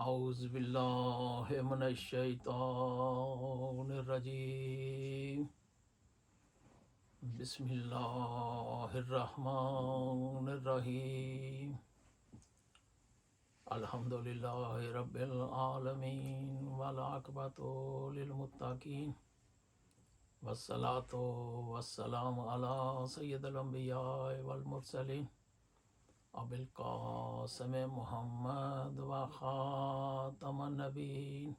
اعوذ باللہ من الشیطان الرجیم بسم اللہ الرحمن الرحیم الحمد للہ رب العالمین والعاقبۃ للمتقین والصلاۃ والسلام علی سید الانبیاء والمرسلین ابو القاسم محمد و خاتم النبیین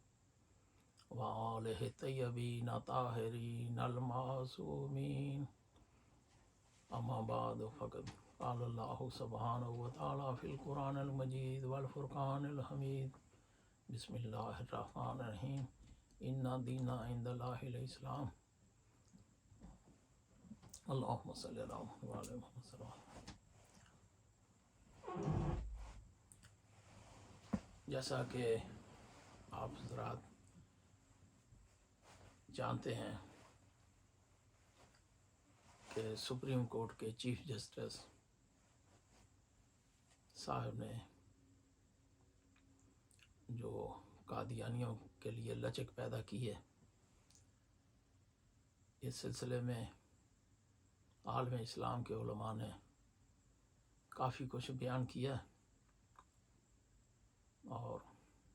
وآلہ الطیبین الطاہرین المعصومین اما بعد فقد قال اللہ سبحانہ وتعالی فی القرآن المجید والفرقان الحمید بسم اللہ الرحمن الرحیم ان دین عند اللہ الاسلام اللہم صلی اللہ علیہ وسلم۔ جیسا کہ آپ حضرات جانتے ہیں کہ سپریم کورٹ کے چیف جسٹس صاحب نے جو قادیانیوں کے لیے لچک پیدا کی ہے، اس سلسلے میں عالم اسلام کے علماء نے کافی کچھ بیان کیا، اور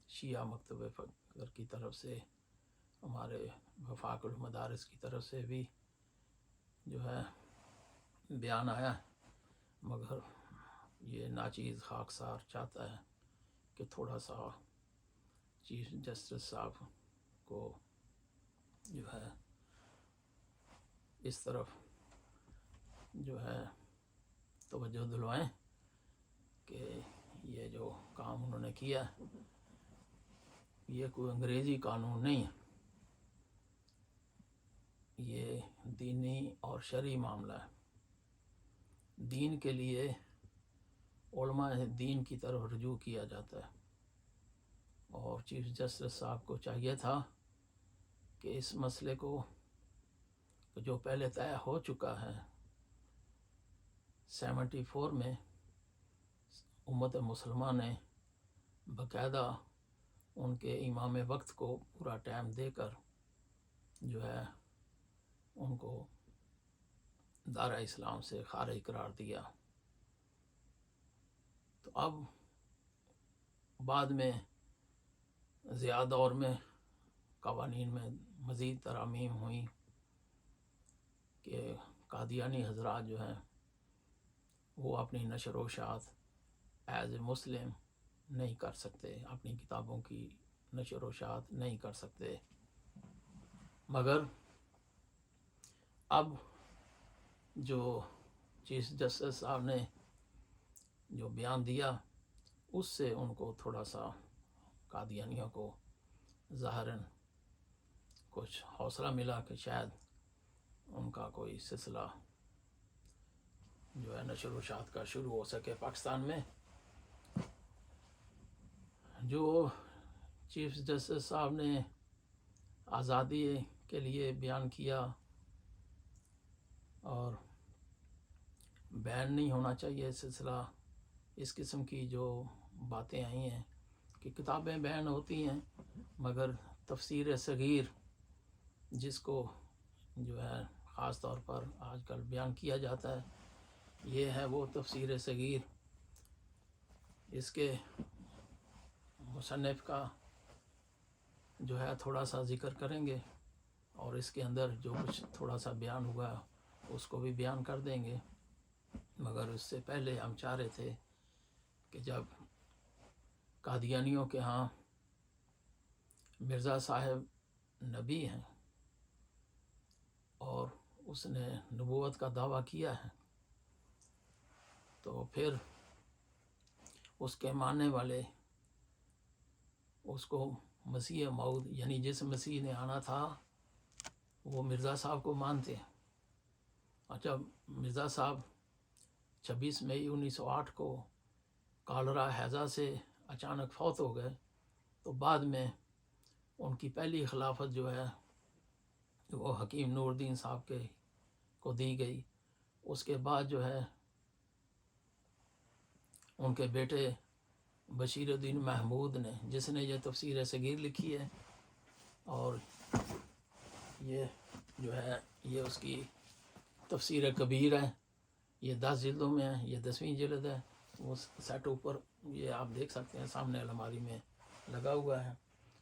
شیعہ مکتب فکر کی طرف سے، ہمارے وفاق المدارس کی طرف سے بھی جو ہے بیان آیا، مگر یہ ناچیز خاکسار چاہتا ہے کہ تھوڑا سا چیف جسٹس صاحب کو جو ہے اس طرف جو ہے توجہ دلوائیں کہ یہ جو کام انہوں نے کیا یہ کوئی انگریزی قانون نہیں ہے، یہ دینی اور شرعی معاملہ ہے۔ دین کے لیے علماء دین کی طرف رجوع کیا جاتا ہے، اور چیف جسٹس صاحب کو چاہیے تھا کہ اس مسئلے کو جو پہلے طے ہو چکا ہے 74 میں، امت مسلمہ نے باقاعدہ ان کے امام وقت کو پورا ٹائم دے کر جو ہے ان کو دارہ اسلام سے خارج قرار دیا۔ تو اب بعد میں ضیاء دور میں قوانین میں مزید ترامیم ہوئیں کہ قادیانی حضرات جو ہیں وہ اپنی نشر و اشاعت ایز اے مسلم نہیں کر سکتے، اپنی کتابوں کی نشر و اشاعت نہیں کر سکتے، مگر اب جو چیف جسٹس صاحب نے جو بیان دیا اس سے ان کو تھوڑا سا قادیانیوں کو ظاہراً کچھ حوصلہ ملا کہ شاید ان کا کوئی سلسلہ جو ہے نشر و اشاعت کا شروع ہو سکے پاکستان میں۔ جو چیف جسٹس صاحب نے آزادی کے لیے بیان کیا اور بین نہیں ہونا چاہیے سلسلہ، اس قسم کی جو باتیں آئی ہیں کہ کتابیں بین ہوتی ہیں مگر تفسیر صغیر جس کو جو ہے خاص طور پر آج کل بیان کیا جاتا ہے، یہ ہے وہ تفسیر صغیر، اس کے مصنف کا جو ہے تھوڑا سا ذکر کریں گے، اور اس کے اندر جو کچھ تھوڑا سا بیان ہوا اس کو بھی بیان کر دیں گے، مگر اس سے پہلے ہم چاہ رہے تھے کہ جب قادیانیوں کے ہاں مرزا صاحب نبی ہیں اور اس نے نبوت کا دعویٰ کیا ہے، تو پھر اس کے ماننے والے اس کو مسیح موعود یعنی جس مسیح نے آنا تھا وہ مرزا صاحب کو مانتے ہیں، اور جب مرزا صاحب 26 مئی 1908 کو کالرا ہیضہ سے اچانک فوت ہو گئے، تو بعد میں ان کی پہلی خلافت جو ہے وہ حکیم نور الدین صاحب کو دی گئی۔ اس کے بعد جو ہے ان کے بیٹے بشیر الدین محمود نے، جس نے یہ تفسیر صغیر لکھی ہے، اور یہ جو ہے یہ اس کی تفسیر کبیر ہے، یہ 10 جلدوں میں ہے، یہ 10ویں جلد ہے۔ وہ سیٹ اوپر یہ آپ دیکھ سکتے ہیں، سامنے الماری میں لگا ہوا ہے۔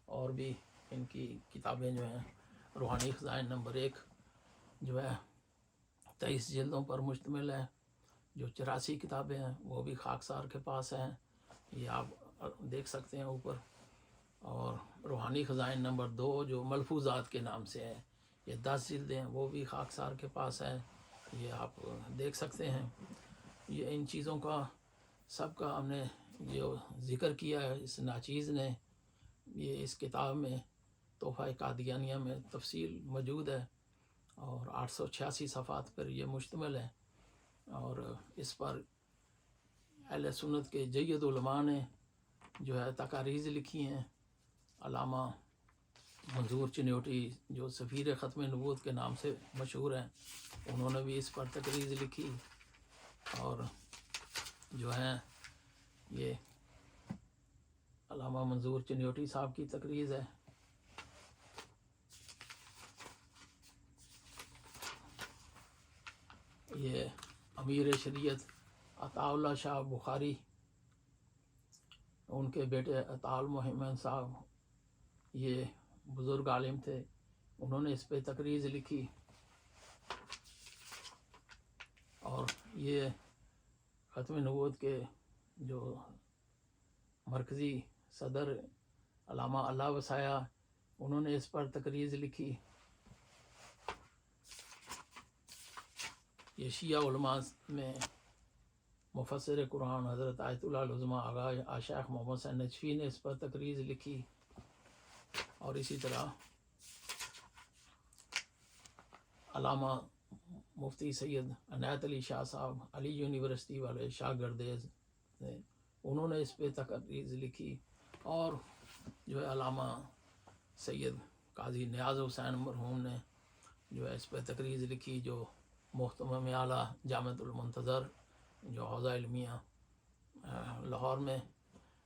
اور بھی ان کی کتابیں جو ہیں، روحانی خزائن نمبر 1 جو ہے 23 جلدوں پر مشتمل ہے، جو 84 کتابیں ہیں وہ بھی خاکسار کے پاس ہیں، یہ آپ دیکھ سکتے ہیں اوپر۔ اور روحانی خزائن نمبر 2 جو ملفوظات کے نام سے ہے، یہ 10 جلدیں ہیں، وہ بھی خاکسار کے پاس ہے، یہ آپ دیکھ سکتے ہیں۔ یہ ان چیزوں کا سب کا ہم نے جو ذکر کیا ہے اس ناچیز نے، یہ اس کتاب میں تحفہ قادیانیہ میں تفصیل موجود ہے، اور 886 صفحات پر یہ مشتمل ہے۔ اور اس پر اہل سنت کے جید علماء نے جو ہے تقاریض لکھی ہیں۔ علامہ منظور چنیوٹی جو سفیر ختم نبوت کے نام سے مشہور ہیں، انہوں نے بھی اس پر تقریض لکھی، اور جو ہے یہ علامہ منظور چنیوٹی صاحب کی تقریض ہے۔ یہ امیر شریعت عطا اللہ شاہ بخاری، ان کے بیٹے عطا المحمد صاحب یہ بزرگ عالم تھے، انہوں نے اس پہ تقریض لکھی۔ اور یہ ختم نبوت کے جو مرکزی صدر علامہ اللہ وسایا، انہوں نے اس پر تقریض لکھی۔ یہ شیعہ علماء میں مفسر قرآن حضرت آیت اللہ العظمیٰ آغا شیخ محمد حسین نجفی نے اس پر تقریض لکھی، اور اسی طرح علامہ مفتی سید عنایت علی شاہ صاحب علی یونیورسٹی والے شاہ گردیز نے، انہوں نے اس پہ تقریض لکھی۔ اور جو ہے علامہ سید قاضی نیاز حسین مرحوم نے جو ہے اس پہ تقریض لکھی، جو محتمم اعلیٰ جامعۃ المنتظر جو حوزہ علمیہ لاہور میں،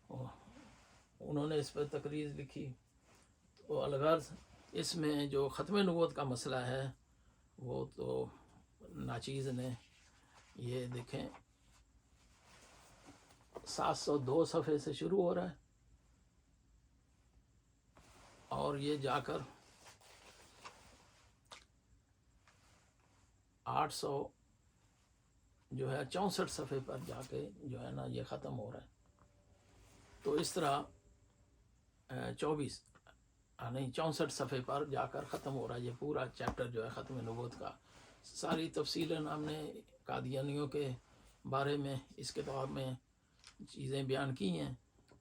انہوں نے اس پہ تقریض لکھی۔ تو الغرض اس میں جو ختم نبوت کا مسئلہ ہے وہ تو ناچیز نے، یہ دیکھیں 702 صفحے سے شروع ہو رہا ہے، اور یہ جا کر 800 جو ہے 64 صفحے پر جا کے جو ہے نا یہ ختم ہو رہا ہے۔ تو اس طرح 64 صفحے پر جا کر ختم ہو رہا ہے یہ پورا چیپٹر جو ہے ختم نبوت کا۔ ساری تفصیلاً ہم نے قادیانیوں کے بارے میں اس کتاب میں چیزیں بیان کی ہیں،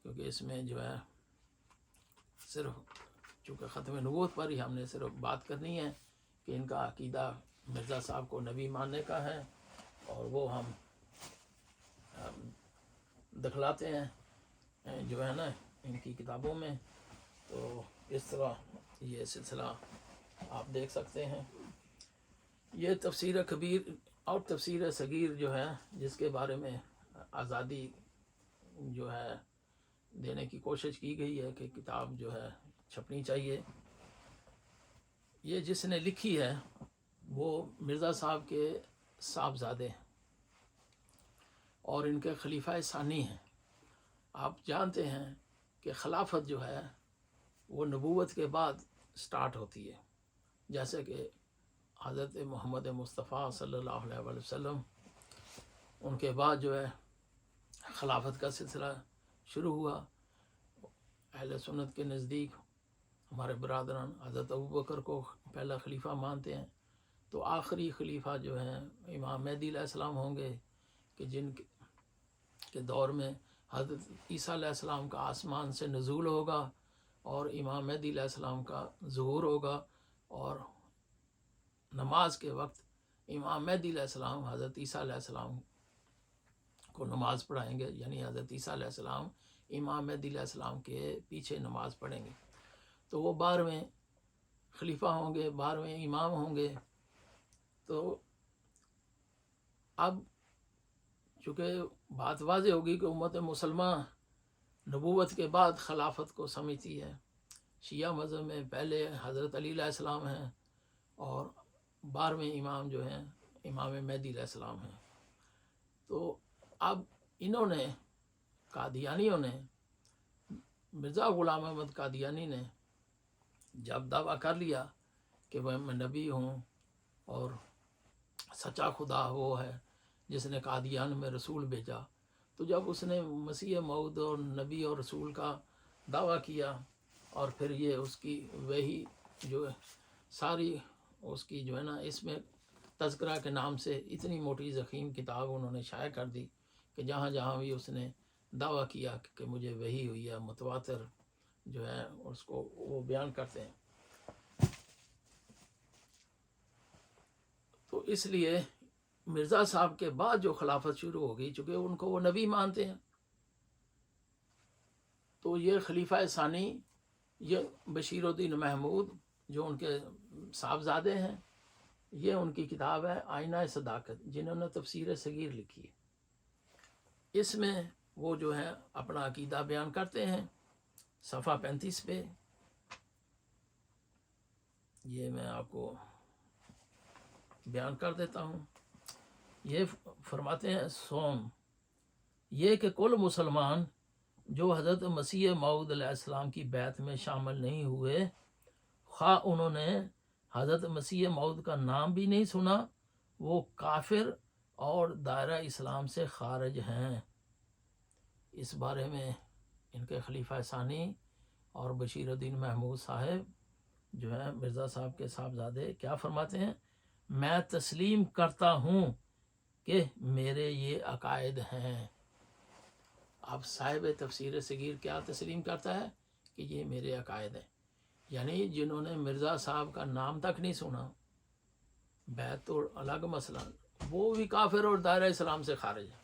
کیونکہ اس میں جو ہے صرف چونکہ ختم نبوت پر ہی ہم نے صرف بات کرنی ہے کہ ان کا عقیدہ مرزا صاحب کو نبی ماننے کا ہے، اور وہ ہم دکھلاتے ہیں جو ہے نا ان کی کتابوں میں۔ تو اس طرح یہ سلسلہ آپ دیکھ سکتے ہیں۔ یہ تفسیر کبیر اور تفسیر صغیر جو ہے، جس کے بارے میں آزادی جو ہے دینے کی کوشش کی گئی ہے کہ کتاب جو ہے چھپنی چاہیے، یہ جس نے لکھی ہے وہ مرزا صاحب کے صاحبزادے ہیں اور ان کے خلیفہ ثانی ہیں۔ آپ جانتے ہیں کہ خلافت جو ہے وہ نبوت کے بعد سٹارٹ ہوتی ہے، جیسے کہ حضرت محمد مصطفیٰ صلی اللہ علیہ وآلہ وسلم، ان کے بعد جو ہے خلافت کا سلسلہ شروع ہوا۔ اہل سنت کے نزدیک ہمارے برادران حضرت ابوبکر کو پہلا خلیفہ مانتے ہیں، تو آخری خلیفہ جو ہیں امام مہدی علیہ السلام ہوں گے، کہ جن کے دور میں حضرت عیسیٰ علیہ السلام کا آسمان سے نزول ہوگا، اور امام مہدی علیہ السلام کا ظہور ہوگا، اور نماز کے وقت امام مہدی علیہ السلام حضرت عیسیٰ علیہ السلام کو نماز پڑھائیں گے، یعنی حضرت عیسیٰ علیہ السلام امام مہدی علیہ السلام کے پیچھے نماز پڑھیں گے، تو وہ 12ویں خلیفہ ہوں گے، 12ویں امام ہوں گے۔ تو اب چونکہ بات واضح ہوگی کہ امت مسلمہ نبوت کے بعد خلافت کو سمجھتی ہے۔ شیعہ مذہب میں پہلے حضرت علی علیہ السلام ہیں اور 12ویں امام جو ہیں امام مہدی علیہ السلام ہیں۔ تو اب انہوں نے قادیانیوں نے، مرزا غلام احمد قادیانی نے جب دعویٰ کر لیا کہ میں نبی ہوں اور سچا خدا وہ ہے جس نے قادیان میں رسول بھیجا، تو جب اس نے مسیح موعود اور نبی اور رسول کا دعویٰ کیا اور پھر یہ اس کی وہی جو ساری اس کی جو ہے نا اس میں تذکرہ کے نام سے اتنی موٹی ضخیم کتاب انہوں نے شائع کر دی کہ جہاں جہاں بھی اس نے دعویٰ کیا کہ مجھے وحی ہوئی ہے، متواتر جو ہے اس کو وہ بیان کرتے ہیں۔ تو اس لیے مرزا صاحب کے بعد جو خلافت شروع ہو گئی، چونکہ ان کو وہ نبی مانتے ہیں، تو یہ خلیفہ ثانی یہ بشیر الدین محمود جو ان کے صاحبزادے ہیں، یہ ان کی کتاب ہے آئینہ صداقت، جنہوں نے تفسیر صغیر لکھی ہے۔ اس میں وہ جو ہے اپنا عقیدہ بیان کرتے ہیں، صفحہ 35 پہ یہ میں آپ کو بیان کر دیتا ہوں۔ یہ فرماتے ہیں سوم یہ کہ کل مسلمان جو حضرت مسیح موعود علیہ السلام کی بیعت میں شامل نہیں ہوئے، خواہ انہوں نے حضرت مسیح موعود کا نام بھی نہیں سنا، وہ کافر اور دائرہ اسلام سے خارج ہیں۔ اس بارے میں ان کے خلیفہ ثانی اور بشیر الدین محمود صاحب جو ہے مرزا صاحب کے صاحبزادے کیا فرماتے ہیں؟ میں تسلیم کرتا ہوں کہ میرے یہ عقائد ہیں۔ اب صاحب تفسیر صغیر کیا تسلیم کرتا ہے کہ یہ میرے عقائد ہیں، یعنی جنہوں نے مرزا صاحب کا نام تک نہیں سنا، بیعت تو الگ مسئلہ، وہ بھی کافر اور دائرہ اسلام سے خارج ہے۔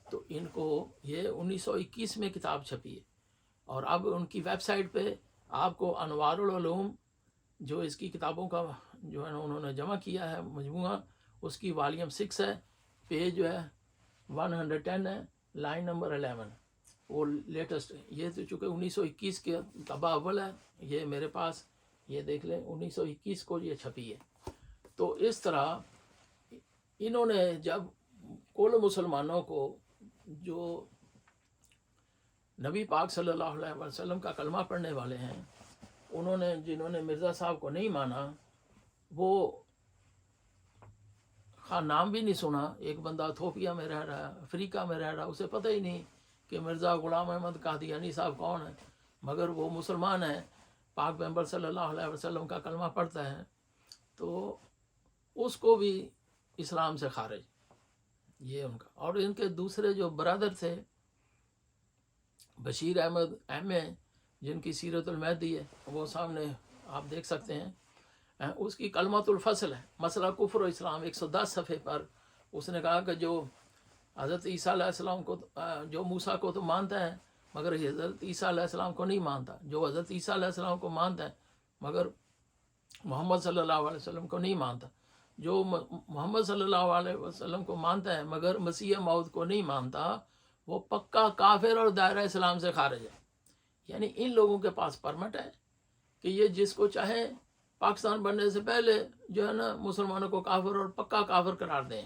تو ان کو یہ 1921 میں کتاب چھپی ہے، اور اب ان کی ویب سائٹ پہ آپ کو انوار العلوم جو اس کی کتابوں کا جو ہے نا انہوں نے جمع کیا ہے مجموعہ، اس کی والیوم 6 ہے، پیج جو ہے 110 ہے، لائن نمبر 11، وہ لیٹسٹ ہے۔ یہ تو چونکہ 1921 کے طبع اول ہے، یہ میرے پاس، یہ دیکھ لیں 1921 کو یہ چھپی ہے۔ تو اس طرح انہوں نے جب کل مسلمانوں کو جو نبی پاک صلی اللہ علیہ وسلم کا کلمہ پڑھنے والے ہیں، انہوں نے جنہوں نے مرزا صاحب کو نہیں مانا، وہ نام بھی نہیں سنا۔ ایک بندہ ایتھوپیا میں رہ رہا ہے، افریقہ میں رہ رہا ہے، اسے پتہ ہی نہیں کہ مرزا غلام احمد قادیانی صاحب کون ہے، مگر وہ مسلمان ہے، پاک پیغمبر صلی اللہ علیہ وسلم کا کلمہ پڑھتا ہے، تو اس کو بھی اسلام سے خارج، یہ ان کا۔ اور ان کے دوسرے جو برادر تھے بشیر احمد ایم اے، جن کی سیرت المہدی ہے، وہ سامنے آپ دیکھ سکتے ہیں، اس کی کلمۃ الفصل ہے، مسئلہ کفر و اسلام 110 صفحے پر اس نے کہا کہ جو حضرت عیسیٰ علیہ السلام کو، جو موسیٰ کو تو مانتا ہے مگر حضرت عیسیٰ علیہ السلام کو نہیں مانتا، جو حضرت عیسیٰ علیہ السلام کو مانتا ہے مگر محمد صلی اللہ علیہ وسلم کو نہیں مانتا، جو محمد صلی اللہ علیہ وسلم کو مانتا ہے مگر مسیح موعود کو نہیں مانتا، وہ پکا کافر اور دائرہ اسلام سے خارج ہے۔ یعنی ان لوگوں کے پاس پرمٹ ہے کہ یہ جس کو چاہے پاکستان بننے سے پہلے جو ہے نا مسلمانوں کو کافر اور پکا کافر قرار دیں۔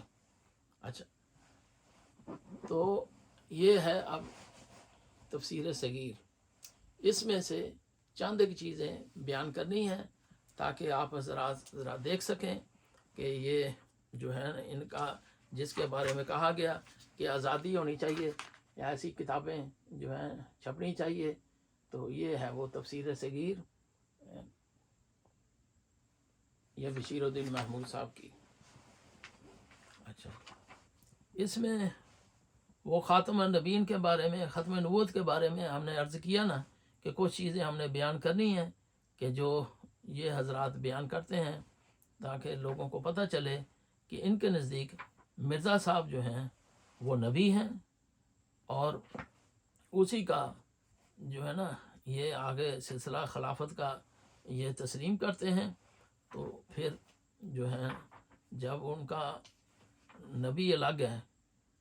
اچھا، تو یہ ہے اب تفسیر صغیر، اس میں سے چند ایک چیزیں بیان کرنی ہیں تاکہ آپ ذرا دیکھ سکیں کہ یہ جو ہے ان کا جس کے بارے میں کہا گیا کہ آزادی ہونی چاہیے، ایسی کتابیں جو ہیں چھپنی چاہیے، تو یہ ہے وہ تفسیر صغیر، یہ بشیر الدین محمود صاحب کی۔ اچھا، اس میں وہ خاتم النبیین کے بارے میں، ختم نبوت کے بارے میں ہم نے عرض کیا نا کہ کچھ چیزیں ہم نے بیان کرنی ہیں کہ جو یہ حضرات بیان کرتے ہیں، تاکہ لوگوں کو پتہ چلے کہ ان کے نزدیک مرزا صاحب جو ہیں وہ نبی ہیں، اور اسی کا جو ہے نا یہ آگے سلسلہ خلافت کا یہ تسلیم کرتے ہیں۔ تو پھر جو ہے جب ان کا نبی الگ ہے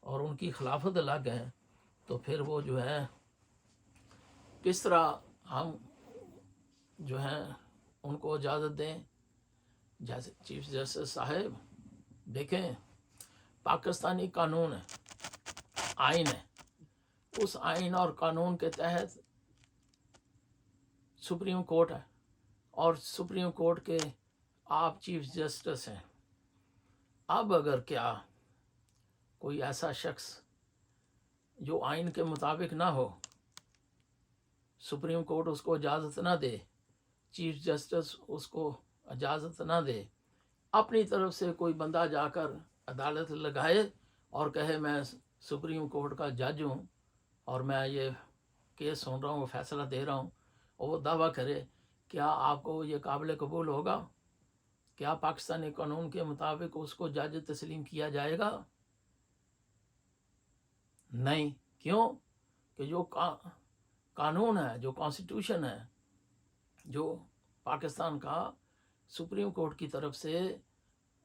اور ان کی خلافت الگ ہے، تو پھر وہ جو ہے کس طرح ہم جو ہیں ان کو اجازت دیں. جیسے چیف جسٹس صاحب دیکھیں، پاکستانی قانون ہے، آئین ہے، اس آئین اور قانون کے تحت سپریم کورٹ ہے، اور سپریم کورٹ کے آپ چیف جسٹس ہیں. اب اگر کیا کوئی ایسا شخص جو آئین کے مطابق نہ ہو، سپریم کورٹ اس کو اجازت نہ دے، چیف جسٹس اس کو اجازت نہ دے، اپنی طرف سے کوئی بندہ جا کر عدالت لگائے اور کہے میں سپریم کورٹ کا جج ہوں اور میں یہ کیس سن رہا ہوں، فیصلہ دے رہا ہوں، اور وہ دعویٰ کرے، کیا آپ کو یہ قابل قبول ہوگا؟ کیا پاکستانی قانون کے مطابق اس کو جج تسلیم کیا جائے گا؟ نہیں. کیوں؟ کہ جو قانون ہے، جو کانسٹیٹیوشن ہے، جو پاکستان کا سپریم کورٹ کی طرف سے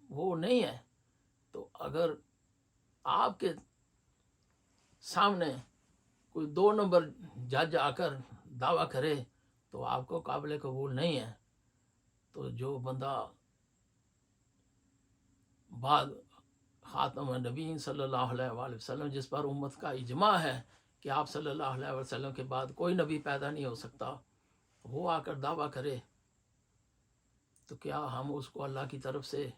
وہ نہیں ہے. تو اگر آپ کے سامنے کوئی 2 نمبر جج آ کر دعویٰ کرے تو آپ کو قابل قبول نہیں ہے. تو جو بندہ بعد خاتم نبیین صلی اللہ علیہ وآلہ وسلم، جس پر امت کا اجماع ہے کہ آپ صلی اللہ علیہ وسلم کے بعد کوئی نبی پیدا نہیں ہو سکتا، وہ آ کر دعویٰ کرے تو کیا ہم اس کو اللہ کی طرف سے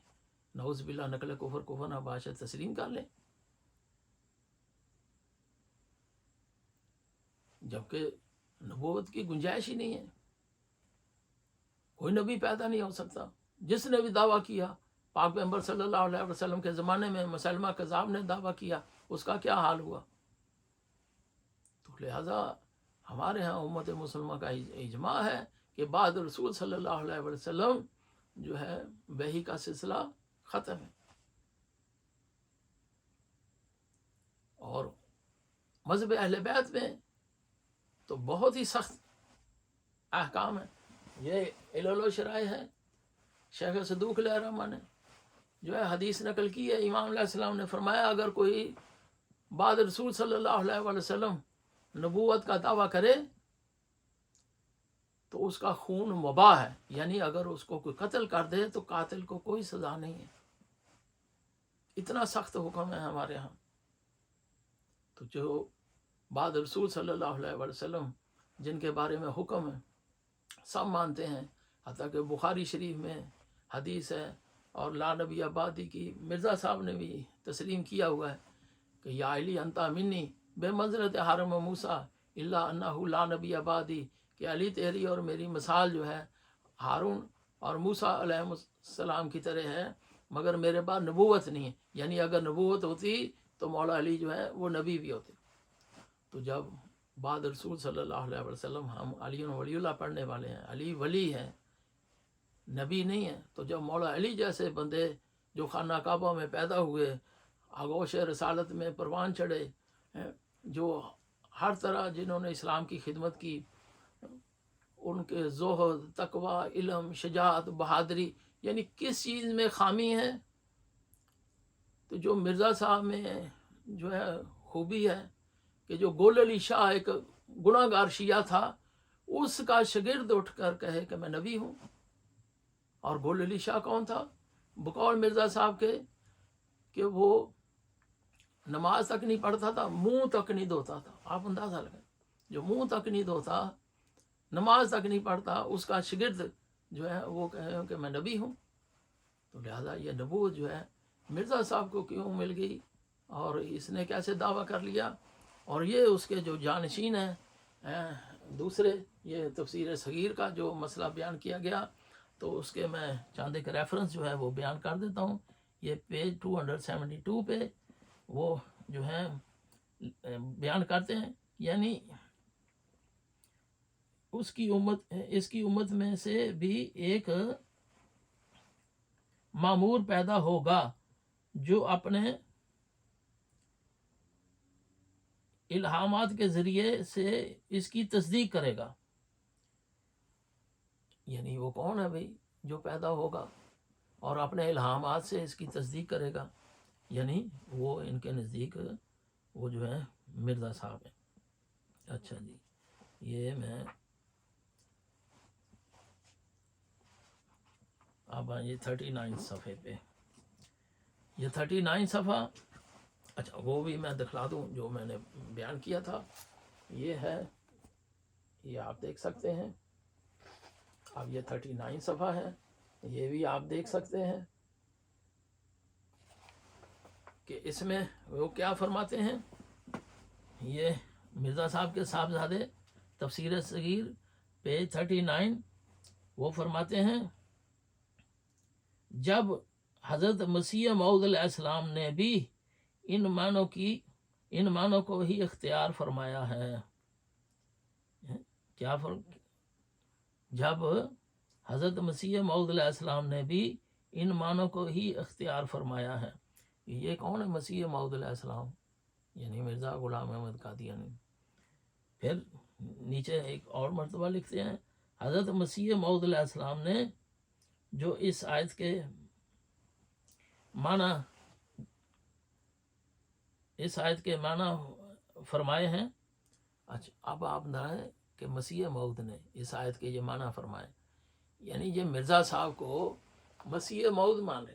نعوذ باللہ نقل کفر نباشر تسلیم کر لیں؟ جبکہ نبوت کی گنجائش ہی نہیں ہے، کوئی نبی پیدا نہیں ہو سکتا. جس نے بھی دعویٰ کیا، پاک پیغمبر صلی اللہ علیہ وسلم کے زمانے میں مسلمہ کذاب نے دعویٰ کیا، اس کا کیا حال ہوا؟ تو لہذا ہمارے ہاں امت مسلمہ کا اجماع ہے کہ بعد رسول صلی اللہ علیہ وسلم جو ہے وحی کا سلسلہ ختم ہے. اور مذہب اہل بیت میں تو بہت ہی سخت احکام ہیں. یہ علل و شرائع ہے. شیخ صدوق علیہ الرحمٰن نے جو ہے حدیث نقل کی ہے، امام علیہ السلام نے فرمایا اگر کوئی بعد رسول صلی اللہ علیہ وآلہ وسلم نبوت کا دعویٰ کرے تو اس کا خون مباح ہے، یعنی اگر اس کو کوئی قتل کر دے تو قاتل کو کوئی سزا نہیں ہے. اتنا سخت حکم ہے ہمارے ہاں. تو جو بعد رسول صلی اللہ علیہ وآلہ وسلم جن کے بارے میں حکم ہے سب مانتے ہیں، حتیٰ کہ بخاری شریف میں حدیث ہے اور لا نبی آبادی کی مرزا صاحب نے بھی تسلیم کیا ہوا ہے کہ یا علی انتا منی بے منزلت حرم موسیٰ الا انہ لا نبی آبادی، کہ علی تیری اور میری مثال جو ہے ہارون اور موسیٰ علیہ السلام کی طرح ہے، مگر میرے بعد نبوت نہیں ہے. یعنی اگر نبوت ہوتی تو مولا علی جو ہے وہ نبی بھی ہوتے. تو جب بعد رسول صلی اللہ علیہ وسلم ہم علی ولی اللہ پڑھنے والے ہیں، علی ولی ہیں، نبی نہیں ہے، تو جب مولا علی جیسے بندے جو خانہ کعبہ میں پیدا ہوئے، آغوش رسالت میں پروان چڑھے، جو ہر طرح جنہوں نے اسلام کی خدمت کی، ان کے زہد، تقوی، علم، شجاعت، بہادری، یعنی کس چیز میں خامی ہے؟ تو جو مرزا صاحب میں جو ہے خوبی ہے کہ جو گول علی شاہ ایک گناہ گار شیعہ تھا، اس کا شاگرد اٹھ کر کہے کہ میں نبی ہوں. اور گول علی شاہ کون تھا؟ بقول مرزا صاحب کے کہ وہ نماز تک نہیں پڑھتا تھا، منہ تک نہیں دھوتا تھا. آپ اندازہ لگائیں، جو منہ تک نہیں دھوتا، نماز تک نہیں پڑھتا، اس کا شاگرد جو ہے وہ کہے کہ میں نبی ہوں. تو لہذا یہ نبوت جو ہے مرزا صاحب کو کیوں مل گئی اور اس نے کیسے دعویٰ کر لیا؟ اور یہ اس کے جو جانشین ہیں دوسرے، یہ تفسیر صغیر کا جو مسئلہ بیان کیا گیا، تو اس کے میں چاند ایک ریفرنس جو ہے وہ بیان کر دیتا ہوں. یہ پیج 272 پہ وہ جو ہے بیان کرتے ہیں، یعنی اس کی امت میں سے بھی ایک مامور پیدا ہوگا جو اپنے الہامات کے ذریعے سے اس کی تصدیق کرے گا. یعنی وہ کون ہے بھائی جو پیدا ہوگا اور اپنے الہامات سے اس کی تصدیق کرے گا؟ یعنی وہ ان کے نزدیک وہ جو ہے مرزا صاحب ہیں. اچھا جی، یہ میں اب یہ 39 صفحے پہ، یہ 39 صفحہ، اچھا وہ بھی میں دکھلا دوں جو میں نے بیان کیا تھا، یہ ہے، یہ آپ دیکھ سکتے ہیں، اب یہ 39 صفحہ ہے، یہ بھی آپ دیکھ سکتے ہیں کہ اس میں وہ کیا فرماتے ہیں۔ یہ مرزا صاحب کے صاحبزادے تفسیر صغیر پیج 39، وہ فرماتے ہیں جب حضرت مسیح موعود علیہ السلام نے بھی ان معنوں کو ہی اختیار فرمایا ہے، کیا فرق، جب حضرت مسیح موعود علیہ السلام نے بھی ان معنوں کو ہی اختیار فرمایا ہے۔ یہ کون ہے مسیح موعود علیہ السلام؟ یعنی مرزا غلام احمد قادیانی۔ پھر نیچے ایک اور مرتبہ لکھتے ہیں حضرت مسیح موعود علیہ السلام نے جو اس آیت کے معنی فرمائے ہیں۔ اچھا اب آپ نہ کہ مسیح موعود نے اس آیت کے یہ معنی فرمائے، یعنی یہ مرزا صاحب کو مسیح موعود مانے،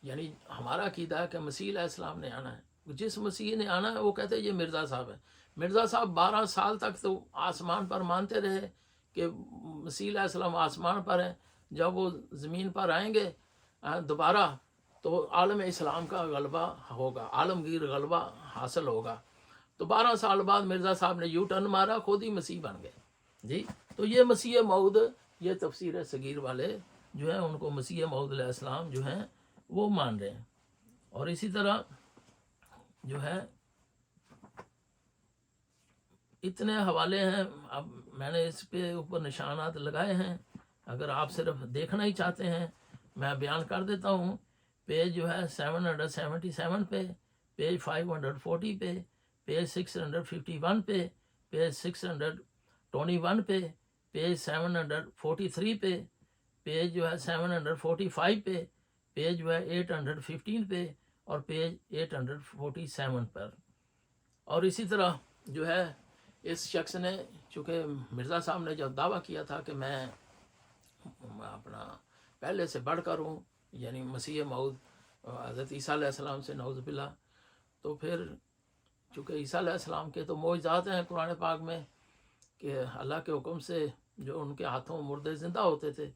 یعنی ہمارا عقیدہ ہے کہ مسیح علیہ السلام نے آنا ہے، جس مسیح نے آنا ہے وہ کہتے ہیں یہ مرزا صاحب ہے۔ مرزا صاحب 12 سال تک تو آسمان پر مانتے رہے کہ مسیح علیہ السلام آسمان پر ہیں، جب وہ زمین پر آئیں گے دوبارہ تو عالم اسلام کا غلبہ ہوگا، عالمگیر غلبہ حاصل ہوگا۔ تو 12 سال بعد مرزا صاحب نے یو ٹرن مارا، خود ہی مسیح بن گئے جی۔ تو یہ مسیح موعود، یہ تفسیر صغیر والے جو ہیں ان کو مسیح موعود علیہ السلام جو ہیں وہ مان رہے ہیں۔ اور اسی طرح جو ہے اتنے حوالے ہیں، اب میں نے اس پہ اوپر نشانات لگائے ہیں، اگر آپ صرف دیکھنا ہی چاہتے ہیں میں بیان کر دیتا ہوں۔ پیج جو ہے 777 پہ، پیج 540 پہ، پیج 651 پہ، پیج 621 پہ، پیج 743 پہ، پیج جو ہے 745 پہ، پیج جو ہے 815 پہ، اور پیج 847 پر۔ اور اسی طرح جو ہے اس شخص نے، چونکہ مرزا صاحب نے جب دعویٰ کیا تھا کہ میں اپنا پہلے سے بڑھ کر ہوں، یعنی مسیح موعود حضرت عیسیٰ علیہ السلام سے نعوذ باللہ، تو پھر چونکہ عیسیٰ علیہ السلام کے تو معجزات ہیں قرآن پاک میں کہ اللہ کے حکم سے جو ان کے ہاتھوں مردے زندہ ہوتے تھے،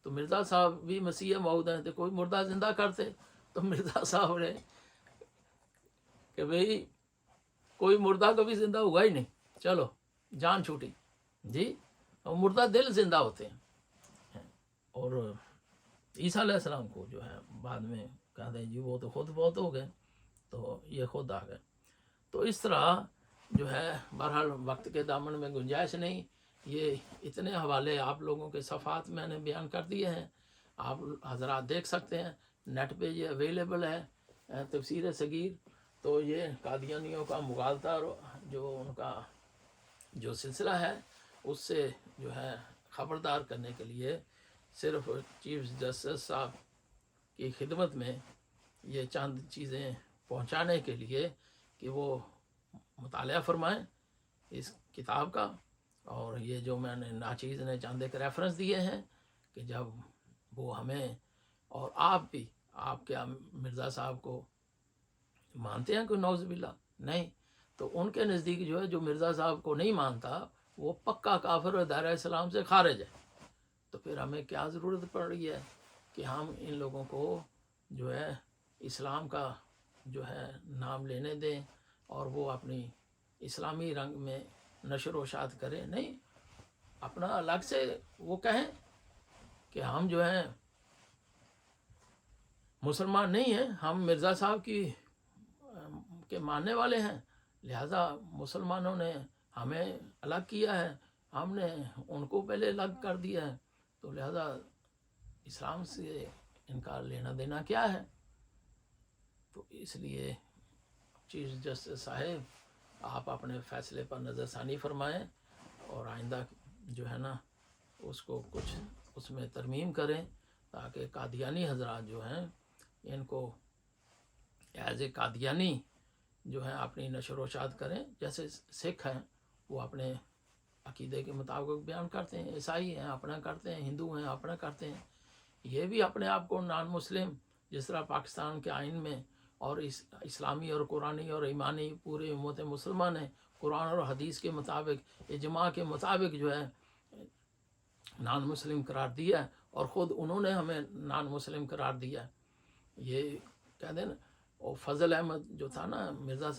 تو مرزا صاحب بھی مسیح موعود ہیں، تو کوئی مردہ زندہ کرتے تو مرزا صاحب نے کہ بھئی کوئی مردہ کبھی زندہ ہوا ہی نہیں، چلو جان چھوٹی جی، اور مردہ دل زندہ ہوتے ہیں۔ اور عیسیٰ علیہ السلام کو جو ہے بعد میں کہا دیں جی وہ تو خود بہت ہو گئے، تو یہ خود آ گئے۔ تو اس طرح جو ہے بہرحال وقت کے دامن میں گنجائش نہیں، یہ اتنے حوالے آپ لوگوں کے صفحات میں نے بیان کر دیے ہیں، آپ حضرات دیکھ سکتے ہیں، نیٹ پہ یہ اویلیبل ہے تفسیر صغیر۔ تو یہ قادیانیوں کا مغالطہ جو ان کا جو سلسلہ ہے اس سے جو ہے خبردار کرنے کے لیے صرف چیف جسٹس صاحب کی خدمت میں یہ چند چیزیں پہنچانے کے لیے کہ وہ مطالعہ فرمائیں اس کتاب کا۔ اور یہ جو میں نے ناچیز نے چند ایک ریفرنس دیے ہیں کہ جب وہ ہمیں، اور آپ بھی، آپ کیا مرزا صاحب کو مانتے ہیں کوئی نعوذ باللہ؟ نہیں، تو ان کے نزدیک جو ہے جو مرزا صاحب کو نہیں مانتا وہ پکا کافر اور دائرہ اسلام سے خارج ہے۔ تو پھر ہمیں کیا ضرورت پڑ رہی ہے کہ ہم ان لوگوں کو جو ہے اسلام کا جو ہے نام لینے دیں اور وہ اپنی اسلامی رنگ میں نشر و اشاعت کریں؟ نہیں، اپنا الگ سے وہ کہیں کہ ہم جو ہیں مسلمان نہیں ہیں، ہم مرزا صاحب کے ماننے والے ہیں، لہذا مسلمانوں نے ہمیں الگ کیا ہے، ہم نے ان کو پہلے الگ کر دیا ہے، تو لہذا اسلام سے ان کا لینا دینا کیا ہے؟ تو اس لیے چیف جسٹس صاحب آپ اپنے فیصلے پر نظر ثانی فرمائیں اور آئندہ جو ہے نا اس کو کچھ اس میں ترمیم کریں تاکہ قادیانی حضرات جو ہیں ان کو ایز اے قادیانی جو ہے اپنی نشر و اشاعت کریں، جیسے سکھ ہیں وہ اپنے عقیدے کے مطابق بیان کرتے ہیں. عیسائی ہیں اپنا کرتے ہیں، ہندو ہیں اپنا کرتے ہیں. یہ بھی اپنے آپ کو نان مسلم، جس طرح پاکستان کے آئین میں اور اسلامی اور قرآنی اور ایمانی پورے امت مسلمان نے قرآن اور حدیث کے مطابق، اجماع کے مطابق جو ہے نان مسلم قرار دیا ہے، اور خود انہوں نے ہمیں نان مسلم قرار دیا ہے. یہ کہہ دیں نا، اور فضل احمد جو تھا نا مرزا صاحب